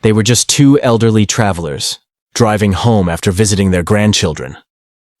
They were just two elderly travelers, driving home after visiting their grandchildren.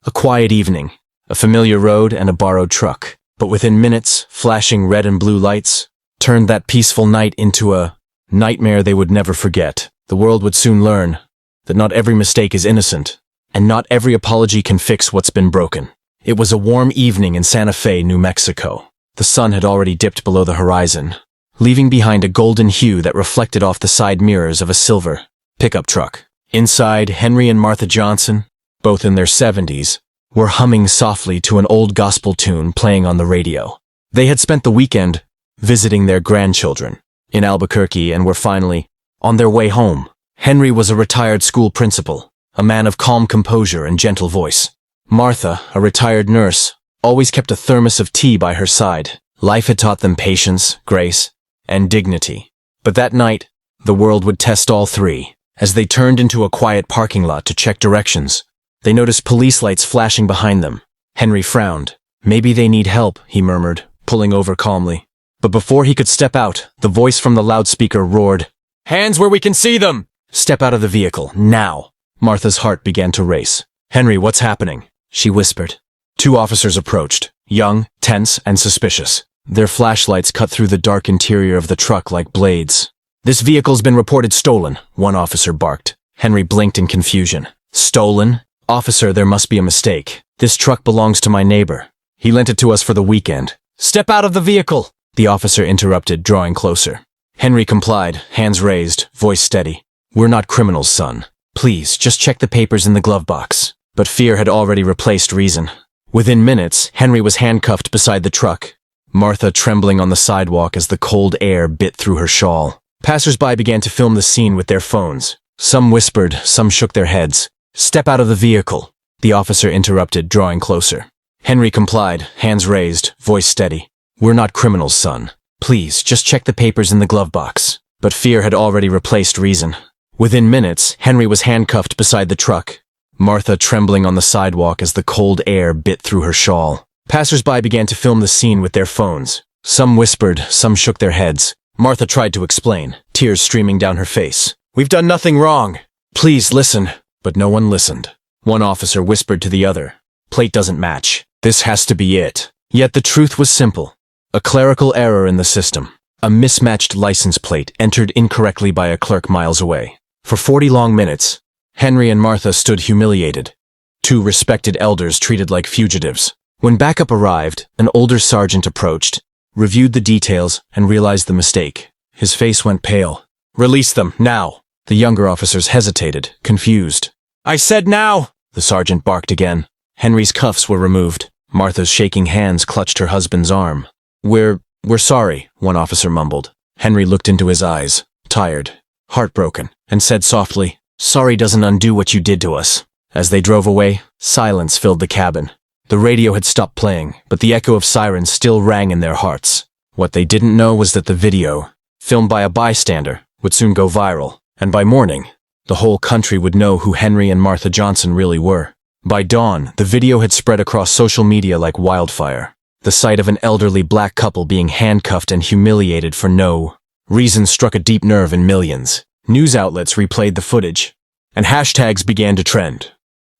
A quiet evening, a familiar road and a borrowed truck. But within minutes, flashing red and blue lights turned that peaceful night into a nightmare they would never forget. The world would soon learn that not every mistake is innocent, and not every apology can fix what's been broken. It was a warm evening in Santa Fe, New Mexico. The sun had already dipped below the horizon, leaving behind a golden hue that reflected off the side mirrors of a silver pickup truck. Inside, Henry and Martha Johnson, both in their 70s, were humming softly to an old gospel tune playing on the radio. They had spent the weekend visiting their grandchildren in Albuquerque and were finally on their way home. Henry was a retired school principal, a man of calm composure and gentle voice. Martha, a retired nurse, always kept a thermos of tea by her side. Life had taught them patience, grace, and dignity. But that night, the world would test all three. As they turned into a quiet parking lot to check directions, they noticed police lights flashing behind them. Henry frowned. Maybe they need help, he murmured, pulling over calmly. But before he could step out, the voice from the loudspeaker roared, "Hands where we can see them! Step out of the vehicle, now!" Martha's heart began to race. "Henry, what's happening?" she whispered. Two officers approached, young, tense, and suspicious. Their flashlights cut through the dark interior of the truck like blades. "This vehicle's been reported stolen," one officer barked. Henry blinked in confusion. "Stolen? Officer, there must be a mistake. This truck belongs to my neighbor. He lent it to us for the weekend." "Step out of the vehicle!" the officer interrupted, drawing closer. Henry complied, hands raised, voice steady. "We're not criminals, son. Please, just check the papers in the glove box." But fear had already replaced reason. Within minutes, Henry was handcuffed beside the truck, Martha trembling on the sidewalk as the cold air bit through her shawl. Passers-by began to film the scene with their phones. Some whispered, some shook their heads. "Step out of the vehicle," the officer interrupted, drawing closer. Henry complied, hands raised, voice steady. "We're not criminals, son. Please, just check the papers in the glove box." But fear had already replaced reason. Within minutes, Henry was handcuffed beside the truck, Martha trembling on the sidewalk as the cold air bit through her shawl. Passers-by began to film the scene with their phones. Some whispered, some shook their heads. Martha tried to explain, tears streaming down her face. "We've done nothing wrong. Please listen." But no one listened. One officer whispered to the other, "Plate doesn't match. This has to be it." Yet the truth was simple. A clerical error in the system. A mismatched license plate entered incorrectly by a clerk miles away. For 40 long minutes, Henry and Martha stood humiliated. Two respected elders treated like fugitives. When backup arrived, an older sergeant approached, reviewed the details, and realized the mistake. His face went pale. "Release them, now!" The younger officers hesitated, confused. "I said now!" the sergeant barked again. Henry's cuffs were removed. Martha's shaking hands clutched her husband's arm. We're sorry," one officer mumbled. Henry looked into his eyes, tired, heartbroken, and said softly, "Sorry doesn't undo what you did to us." As they drove away, silence filled the cabin. The radio had stopped playing, but the echo of sirens still rang in their hearts. What they didn't know was that the video, filmed by a bystander, would soon go viral, and by morning, the whole country would know who Henry and Martha Johnson really were. By dawn, the video had spread across social media like wildfire. The sight of an elderly black couple being handcuffed and humiliated for no reason struck a deep nerve in millions. News outlets replayed the footage, and hashtags began to trend.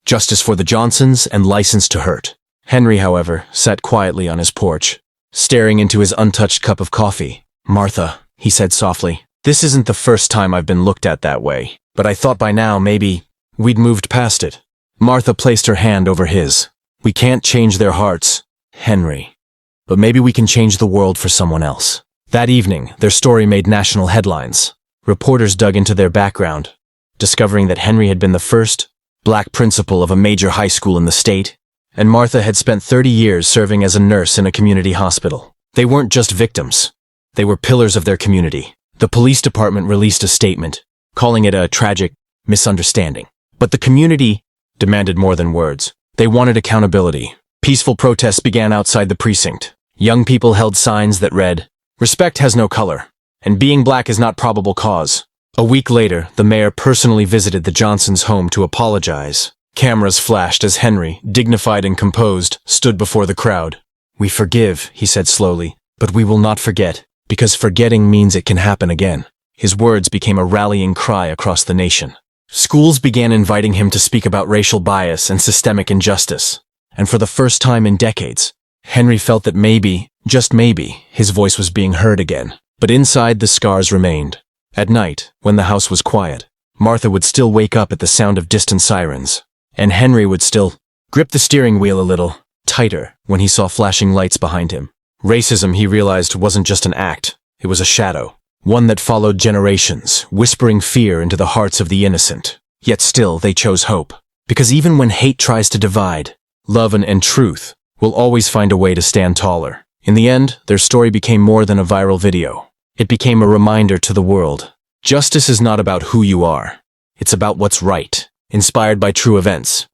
Justice for the Johnsons and license to hurt. Henry, however, sat quietly on his porch, staring into his untouched cup of coffee. "Martha," he said softly, "this isn't the first time I've been looked at that way, but I thought by now maybe we'd moved past it." Martha placed her hand over his. "We can't change their hearts, Henry, but maybe we can change the world for someone else." That evening, their story made national headlines. Reporters dug into their background, discovering that Henry had been the first black principal of a major high school in the state, and Martha had spent 30 years serving as a nurse in a community hospital. They weren't just victims. They were pillars of their community. The police department released a statement, calling it a tragic misunderstanding. But the community demanded more than words. They wanted accountability. Peaceful protests began outside the precinct. Young people held signs that read, "Respect has no color, and being black is not probable cause." A week later, the mayor personally visited the Johnsons' home to apologize. Cameras flashed as Henry, dignified and composed, stood before the crowd. "We forgive," he said slowly, "but we will not forget, because forgetting means it can happen again." His words became a rallying cry across the nation. Schools began inviting him to speak about racial bias and systemic injustice. And for the first time in decades, Henry felt that maybe, just maybe, his voice was being heard again. But inside, the scars remained. At night, when the house was quiet, Martha would still wake up at the sound of distant sirens. And Henry would still grip the steering wheel a little tighter when he saw flashing lights behind him. Racism, he realized, wasn't just an act. It was a shadow. One that followed generations, whispering fear into the hearts of the innocent. Yet still, they chose hope. Because even when hate tries to divide, love and truth will always find a way to stand taller. In the end, their story became more than a viral video. It became a reminder to the world. Justice is not about who you are. It's about what's right. Inspired by true events,